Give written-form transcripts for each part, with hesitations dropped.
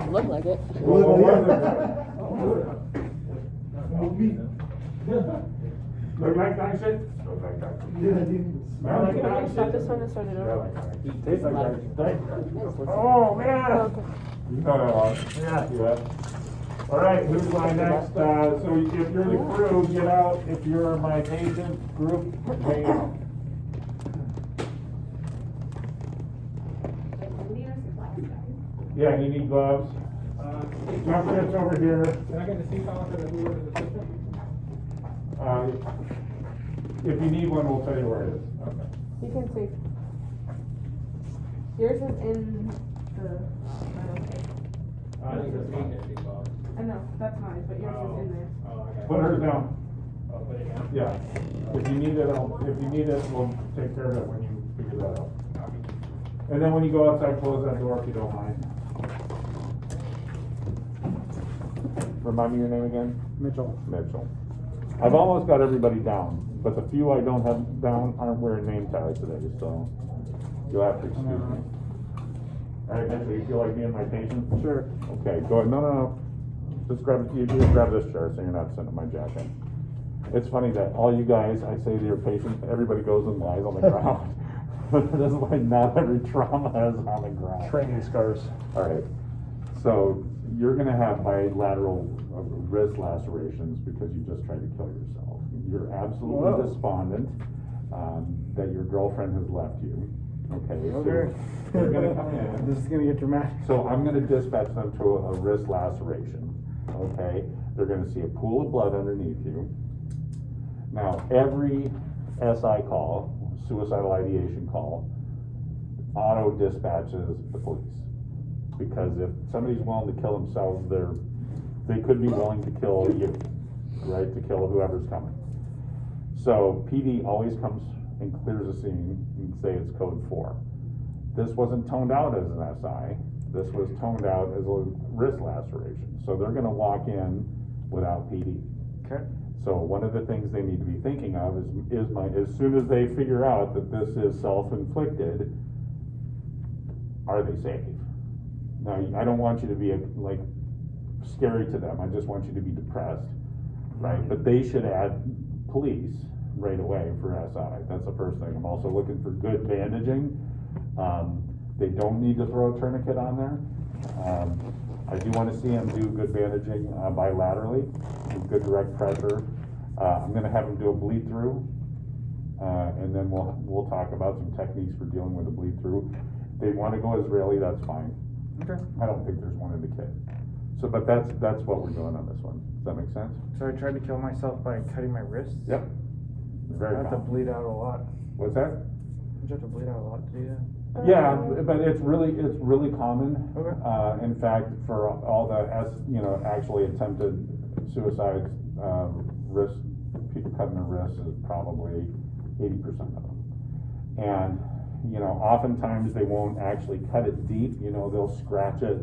Look like it. Well, Look like that shit? Look like that. Smell like that Stop shit? this one and start it over. Tastes like that. Oh, man. Okay. You know that one. Yeah. All right, who's my next, so if you're the crew, get out. If you're my patient group, hang out. Yeah, you need gloves. Jump fits over here. Can I get the seat off and who was the system? If you need one, we'll tell you where it is. Okay. You can see. Yours is in the. I think the seat can be off. I know, that's mine, but yours is in there. Oh, I got it. Put hers down. Oh, put it down? Yeah. If you need it, we'll take care of it when you figure that out. And then when you go outside, close that door if you don't mind. Remind me your name again? Mitchell. Mitchell. I've almost got everybody down, but the few I don't have down aren't wearing name tags today, so you'll have to excuse me. All right, Mitchell, you feel like being my patient? Sure. Okay, go ahead. No. Just grab this chair so you're not sitting in my jacket. It's funny that all you guys, I say to your patient, everybody goes and lies on the ground. This is why not every trauma is on the ground. Training scars. All right, so you're gonna have bilateral wrist lacerations because you just tried to kill yourself. You're absolutely Whoa. despondent that your girlfriend has left you. Okay, Okay. so they're gonna come in. This is gonna get dramatic. So I'm gonna dispatch them to a wrist laceration, okay? They're gonna see a pool of blood underneath you. Now, every SI call, suicidal ideation call, auto dispatches the police. Because if somebody's willing to kill themselves, they could be willing to kill you, right? To kill whoever's coming. So PD always comes and clears the scene and say it's code 4. This wasn't toned out as an SI. This was toned out as a wrist laceration. So they're gonna walk in without PD. Okay. So one of the things they need to be thinking of is as soon as they figure out that this is self-inflicted, are they safe? Now, I don't want you to be like scary to them. I just want you to be depressed, right? But they should add police right away for SI. That's the first thing. I'm also looking for good bandaging. They don't need to throw a tourniquet on there. I do want to see them do good bandaging bilaterally, with good direct pressure. I'm going to have them do a bleed through, and then we'll talk about some techniques for dealing with a bleed through. If they want to go Israeli, that's fine. Okay. I don't think there's one in the kit. So, but that's what we're doing on this one. Does that make sense? So I tried to kill myself by cutting my wrists? Yep. Very I have to common. bleed out a lot. What's that? Don't you have to bleed out a lot to do that? Yeah, but it's really common. Okay. In fact, for all the actually attempted suicides, wrist, people cutting their wrists is probably 80% of them. And, oftentimes they won't actually cut it deep, they'll scratch it.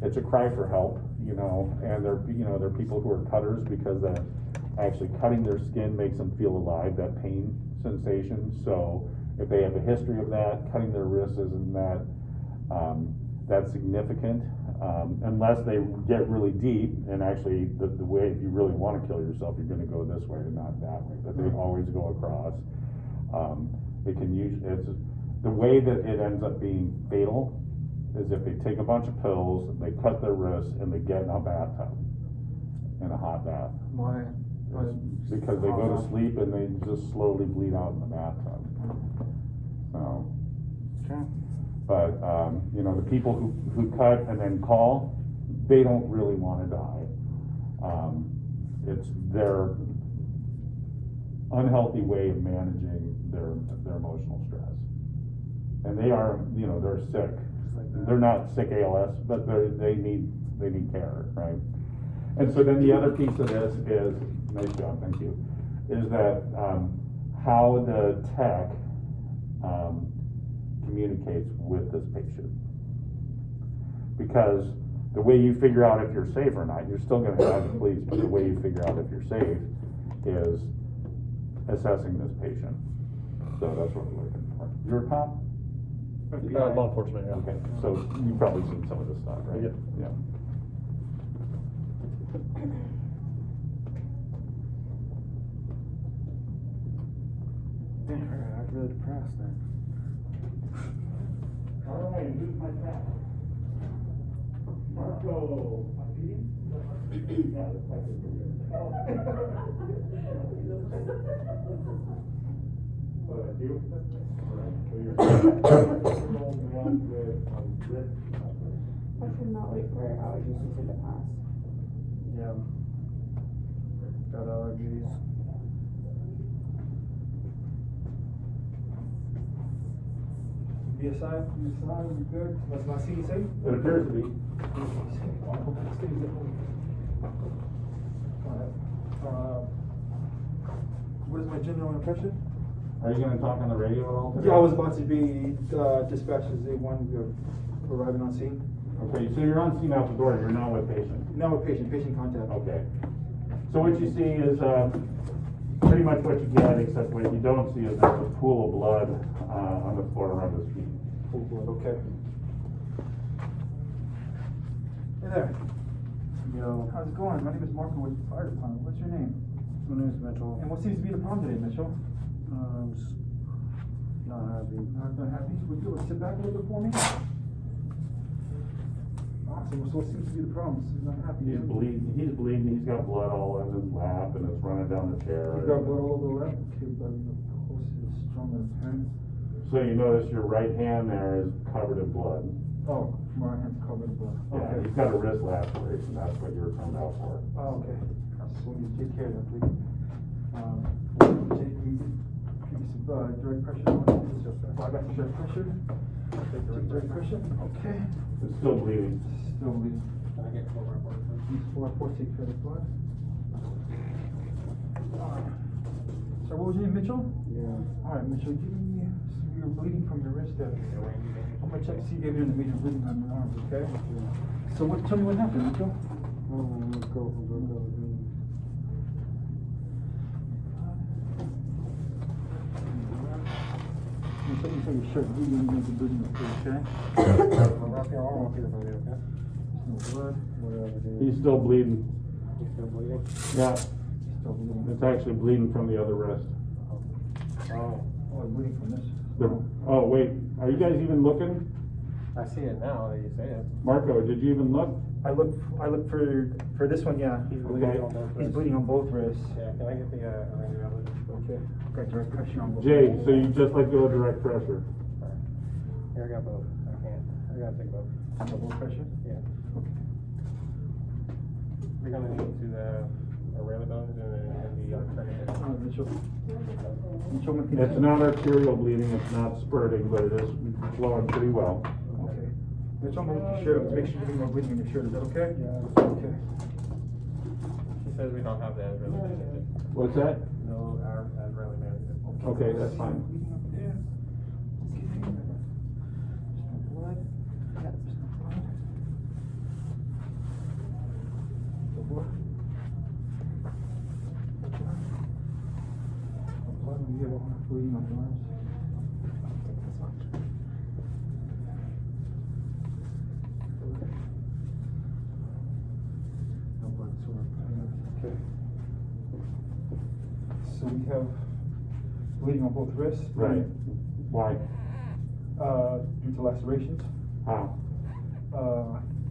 It's a cry for help, and they're people who are cutters because that actually cutting their skin makes them feel alive, that pain sensation. So if they have a history of that, cutting their wrists isn't that significant, unless they get really deep. And actually, the way, if you really want to kill yourself, you're going to go this way and not that way. But they always go across. It can use the way that it ends up being fatal is if they take a bunch of pills, they cut their wrists, and they get in a bathtub, in a hot bath. Why? Because they go to sleep and they just slowly bleed out in the bathtub. So, Okay. but the people who cut and then call, they don't really want to die. It's their unhealthy way of managing their emotional stress, and they are they're sick. They're not sick ALS, but they need care, right? And so then the other piece of this is, nice job, thank you, is that how the tech communicates with this patient. Because the way you figure out if you're safe or not, you're still going to have the police, but the way you figure out if you're safe is assessing this patient. So that's what we're looking for. You're a cop? Law enforcement, yeah. Okay, so you've probably seen some of this stuff, right? Yeah. Yeah. Damn, I got really depressed then. All right, who's my cat? Marco. Yeah, that's like What, you? So you're one with wrist. I should not wait for allergies in the past. Yeah. Got allergies. BSI, you good? That's not CDC? It appears to be. What is my general impression? Are you gonna talk on the radio at all today? Yeah, I was about to be dispatched as A1, arriving on scene. Okay, so you're on scene out the door, you're now with patient. Now with patient contact. Okay. So what you see is, pretty much what you get, except what you don't see is there's a pool of blood, on the floor around his feet. Full blood, okay. Hey there. Yo. How's it going? My name is Marco with the fire department. What's your name? My name's Mitchell. And what seems to be the problem today, Mitchell? Just not happy. Not happy? Would you sit back a little bit for me? Awesome. So what seems to be the problem? He's not happy. He's bleeding, he's got blood all in his lap and it's running down the chair. You've got blood all over the lap? Okay, but the pulse is stronger than apparent. So you notice your right hand there is covered in blood. Oh, my hand's covered in blood. Yeah, Okay. he's got a wrist laceration, that's what you were coming out for. Oh, okay. So we need to take care of that, please. Jake, can you give me some direct pressure on this? I got some direct pressure. Take direct pressure. Okay. It's still bleeding. Still bleeding. Can I get 4 reports? These 4 reports take care of the blood. So what was your name, Mitchell? Yeah. All right, Mitchell, give me, you're bleeding from your wrist there. I'm gonna check to see if you're in the major bleeding on your arms, okay? So tell me what happened, Mitchell? Let's go. Let me take your shirt. You need to bleeding up there, okay? Wrap your arm up here, buddy, okay? There's no blood. Whatever, dude. He's still bleeding. He's still bleeding? Yeah, Still bleeding. it's actually bleeding from the other wrist. Oh. Oh, I'm bleeding from this. Oh, wait, are you guys even looking? I see it now that you say it. Marco, did you even look? I look for this one, yeah. He's bleeding bleeding on on both He's wrists. bleeding on both wrists. Yeah, can I get the, Okay. Got direct pressure on both. Jay, so you just let go of direct pressure. Here, I got both. I gotta take both. On the blood pressure? Yeah. Okay. We're gonna need to, array those and the alternative. Mitchell. Mitchell, can It's not arterial bleeding, it's not spurting, but it is flowing pretty well. Okay. Mitchell, I'm gonna look at your shirt. Make sure you're getting more bleeding in your shirt. Is that okay? Yeah. Okay. She says we don't have the as related. What's that? No, as related. Okay, that's fine. Bleeding up there. Okay. There's no blood. There's no blood. No blood. No blood. We have bleeding on the arms. Take this one. No blood, so we're okay. So we have bleeding on both wrists. Right. Why? Due to lacerations. How?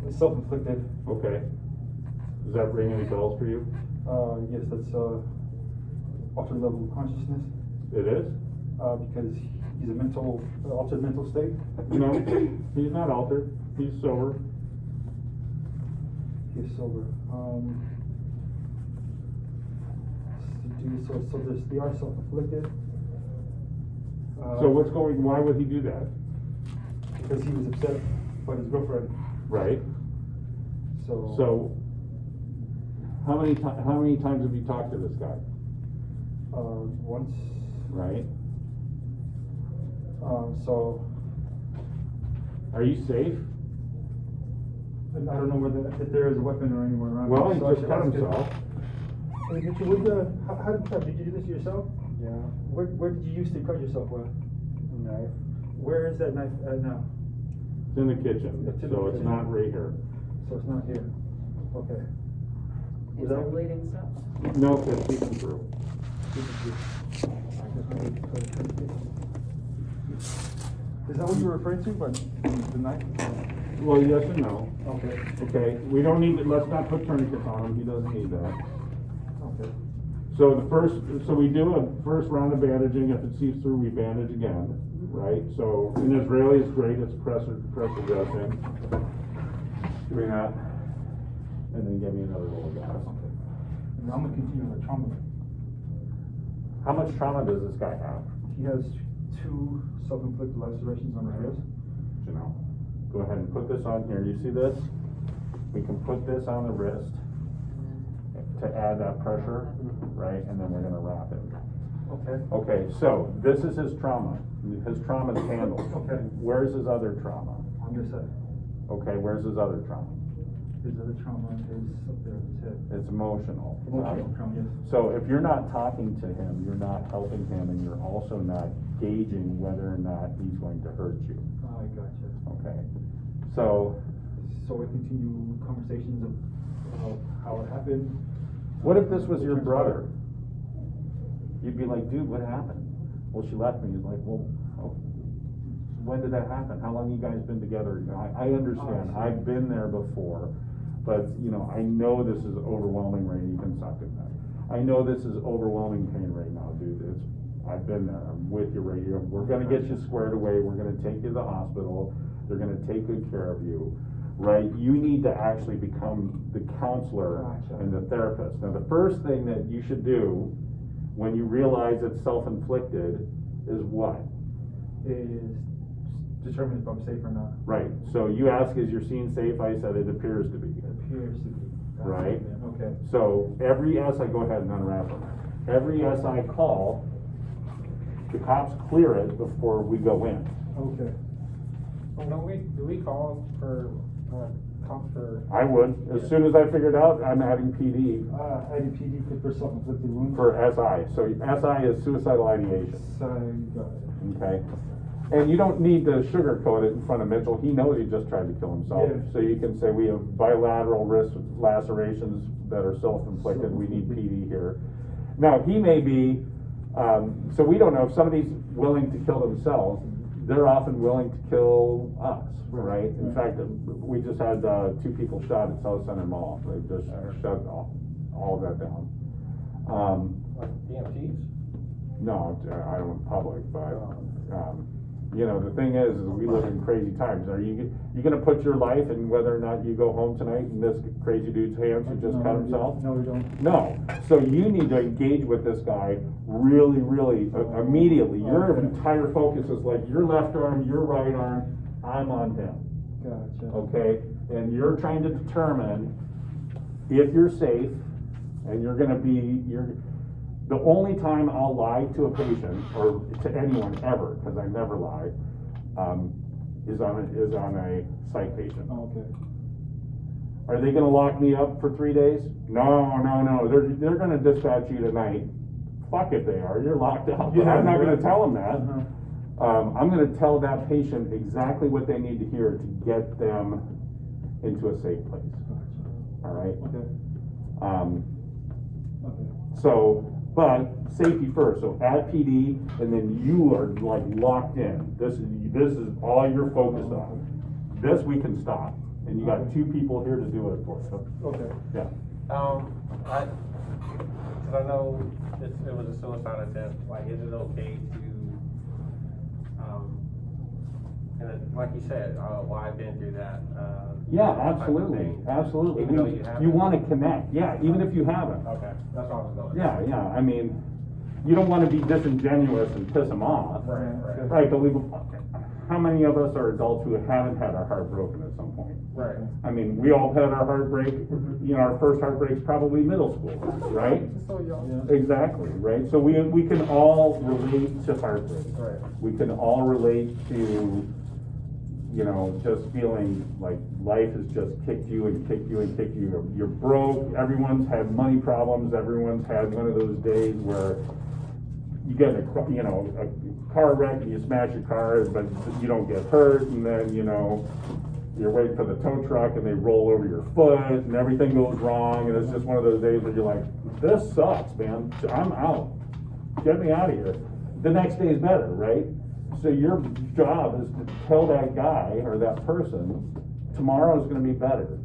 It's self-inflicted. Okay. Does that ring any bells for you? Yes, that's altered level of consciousness. It is? Because he's a altered mental state. No, he's not altered, he's sober. He's sober. So they are self-inflicted. So why would he do that? Because he was upset by his girlfriend. Right? So, how many times have you talked to this guy? Once. Right? So Are you safe? and I don't know if there is a weapon or anywhere around. Well, he So I just should cut ask him. himself. Hey, Mitchell, how did you do this yourself? Yeah. Where did you used to cut yourself with? Knife. Where is that knife at now? It's in the kitchen, It's in the so it's kitchen. not right here. So it's not here. Okay. Is there bleeding stuff? No, it's speaking through. Is that what you were referring to, but the knife? Well, yes and no. Okay, Okay, we don't need, let's not put tourniquets on him, he doesn't need that. okay. So so we do a first round of bandaging, if it seeps through, we bandage again, right? So in Israeli, it's great, it's pressure dressing. Doing that, and then give me another roll of gas. And I'm gonna continue with the trauma. How much trauma does this guy have? He has 2 self-inflicted lacerations on his wrist. You know, go ahead and put this on here, you see this? We can put this on the wrist to add that pressure, right? And then we're gonna wrap it. Okay. Okay, so this is his trauma. His trauma is handled. Okay. Where's his other trauma? On this side. Okay, where's his other trauma? His other trauma is up there, his head. It's emotional. Emotional trauma, yes. So if you're not talking to him, you're not helping him, and you're also not gauging whether or not he's going to hurt you. I gotcha. Okay, so So we continue conversations of how it happened. what if this was your brother? You'd be like, dude, what happened? Well, she left me. He's like, well, when did that happen? How long you guys been together? You know, I understand. I've been there before, but you know, I know this is overwhelming right. You can suck it now. I know this is overwhelming pain right now, dude. I've been there. I'm with you right here. We're gonna get you squared away. We're gonna take you to the hospital. They're gonna take good care of you, right? You need to actually become the counselor and the therapist. Now, the first thing that you should do when you realize it's self-inflicted is what? Is determine if I'm safe or not. Right, so you ask, is your scene safe? I said it appears to be. It appears to be. Gotcha. Right. Okay. So every SI, go ahead and unwrap it. Every SI call, the cops clear it before we go in. Okay. Well, do we call for, cops for? I would, as soon as I figured out, I'm adding PD IDPD for self-inflicted wounds. for SI. So SI is suicidal ideation, So, got it. okay? And you don't need to sugarcoat it in front of Mitchell. He knows he just tried to kill himself. Yeah. So you can say, we have bilateral wrist lacerations that are self-inflicted, we need PD here. Now, he may be, so we don't know, if somebody's willing to kill themselves, they're often willing to kill us, right? In fact, we just had 2 people shot at South Center Mall. They just shut all of that down. EMTs? No, I don't public, but, you know, the thing is we live in crazy times. Are you gonna put your life in whether or not you go home tonight in this crazy dude's hands who just cut himself? No, we don't. No. So you need to engage with this guy really, really immediately. Your entire focus is like your left arm, your right arm, I'm on him. Gotcha. Okay? And you're trying to determine if you're safe and you're gonna be, the only time I'll lie to a patient or to anyone ever, because I never lie, is on a psych patient. Okay. Are they gonna lock me up for 3 days? No. They're gonna dispatch you tonight. Fuck if they are, you're locked up. Yeah, I'm not gonna right. tell them that. Uh-huh. I'm gonna tell that patient exactly what they need to hear to get them into a safe place, Gotcha. all right? Okay. Okay. So, but safety first, so add PD, and then you are like locked in. This is all you're focused on. This we can stop, and you got 2 people here to do it for you. Okay. Yeah. Cause I know it was a suicide attempt, like, is it okay to, and like you said, well, I've been through that, Yeah, type of absolutely, thing. absolutely. Even though you haven't? You wanna connect, yeah, even if you haven't. Okay, that's what I was going. Yeah, I mean, you don't wanna be disingenuous and piss them off. Right. Right, but how many of us are adults who haven't had our heart broken at some point? Right. I mean, we all had our heartbreak, you know, our first heartbreak's probably middle school, right? So young. Yeah. Exactly, right? So we can all relate to heartbreak. Right. We can all relate to, you know, just feeling like life has just kicked you and kicked you and kicked you. You're broke, everyone's had money problems, everyone's had one of those days where you get a car wreck and you smash your car, but you don't get hurt, and then, you know, you're waiting for the tow truck and they roll over your foot and everything goes wrong, and it's just one of those days where you're like, this sucks, man, I'm out, get me out of here. The next day is better, right? So your job is to tell that guy or that person, tomorrow's gonna be better.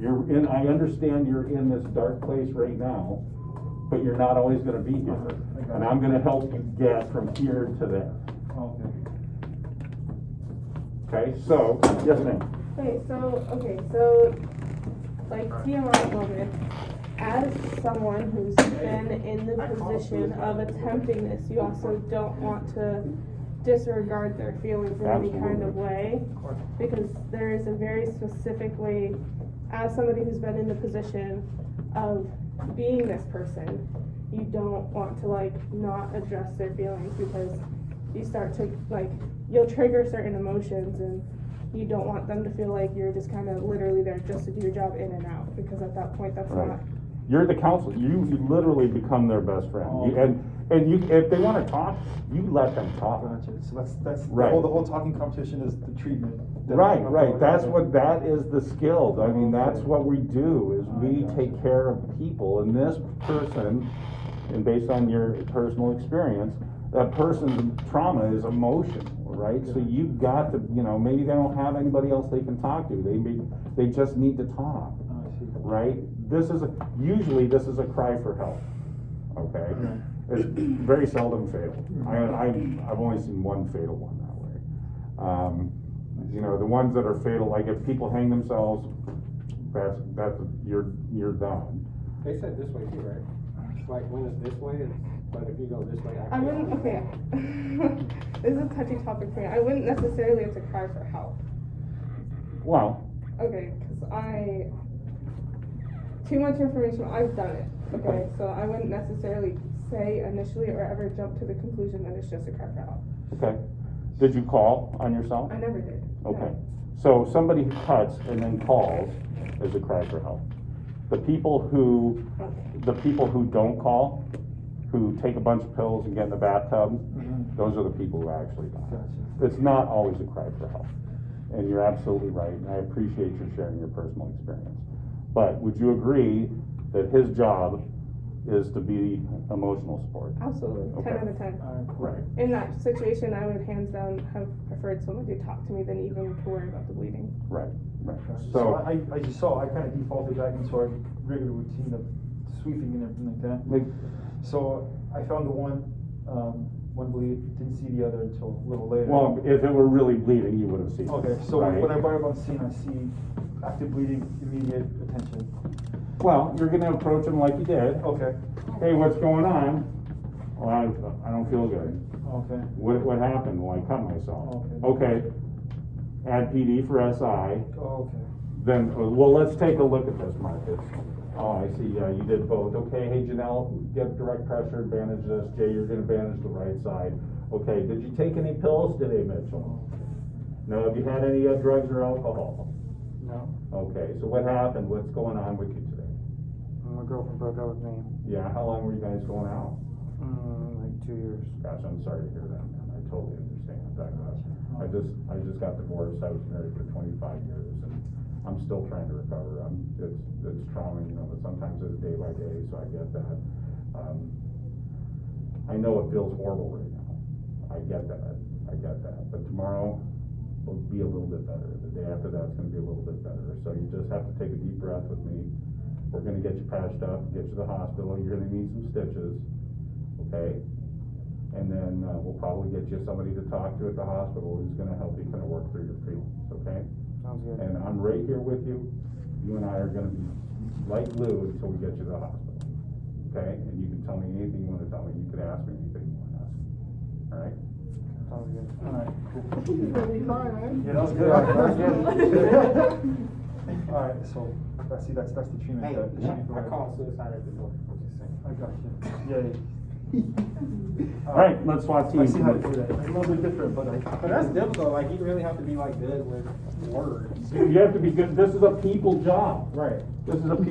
I understand you're in this dark place right now, but you're not always gonna be here. And I'm gonna help you get from here to there. Okay. Okay, so, yes ma'am. So, like TMI moment, as someone who's been in the position of attempting this, you also don't want to disregard their feelings in any kind of way. Because there is a very specific way, as somebody who's been in the position of being this person, you don't want to like not address their feelings, because you start to like, you'll trigger certain emotions, and you don't want them to feel like you're just kind of literally there just to do your job in and out, because at that point that's Right. not. You're the counselor, you literally become their best friend. And you, if they wanna talk, you let them talk. Gotcha, so that's, Right. the whole talking competition is the treatment. Right, that's that is the skill, I mean, that's what we do, is we take care of people, and this person, and based on your personal experience, that person's trauma is emotional, right? So you've got to, maybe they don't have anybody else they can talk to, they just need to talk, right? Usually this is a cry for help, okay? It's very seldom fatal. I've only seen one fatal one that way. The ones that are fatal, like if people hang themselves, you're done. They said this way too, right? Like when it's this way, but if you go this way, I wouldn't, okay. This is a touchy topic for me. I wouldn't necessarily have to cry for help. Well, Okay, because too much information, I've done it, okay? So I wouldn't necessarily say initially or ever jump to the conclusion that it's just a cry for help. okay. Did you call on yourself? I never did. no. Okay, so somebody who cuts and then calls is a cry for help. The people who don't call, who take a bunch of pills and get in the bathtub, those are the people who actually die. Gotcha. It's not always a cry for help. And you're absolutely right, and I appreciate you sharing your personal experience. But would you agree that his job is to be emotional support? Absolutely, Okay. 10 out of 10. Right. In that situation, I would hands down have preferred someone to talk to me than even to worry about the bleeding. Right. So So, I just saw, I kind of defaulted back into our regular routine of sweeping and everything like that. like, So I found the one bleed, didn't see the other until a little later. well, if it were really bleeding, you would have seen it. Okay, so right? when I brought it on scene, I see active bleeding, immediate attention. Well, you're gonna approach him like you did. Okay, Hey, what's going on? Well, I don't feel good. okay, What happened? Well, I cut myself. Okay. Okay. Add PD for SI. okay. Then, well, let's take a look at this, Marcus. Oh, I see, you did both. Okay, hey, Janelle, get direct pressure, bandage this. Jay, you're gonna bandage the right side. Okay, did you take any pills today, Mitchell? No, have you had any drugs or alcohol? No, Okay, so what happened? What's going on with you today? my girlfriend broke up with me, Yeah, how long were you guys going out? like 2 years. Gosh, I'm sorry to hear that, man. I totally understand. I just got divorced. I was married for 25 years, and I'm still trying to recover. It's trauma, but sometimes it's day by day, so I get that. I know it feels horrible right now. I get that. But tomorrow will be a little bit better. The day after that's gonna be a little bit better. So you just have to take a deep breath with me. We're gonna get you patched up, get you to the hospital. You're gonna need some stitches, okay? And then, we'll probably get you somebody to talk to at the hospital who's gonna help you kind of work through your feelings, okay? Sounds good. And I'm right here with you. You and I are gonna be like glued until we get you to the hospital, okay? And you can tell me anything you wanna tell me. You can ask me anything you wanna ask me, all right? Sounds good. Alright, cool. Really hard, man. Yeah, that was good. That was Alright, so, that's the treatment Hey, that. I call suicide at the door. I'm just saying. I got you. Yeah. All right, let's swap I teams. see how to do that. It's a little bit different, but But that's difficult, like, you really have to be like good with words. You have to be good. This is a people job. Right. This is a people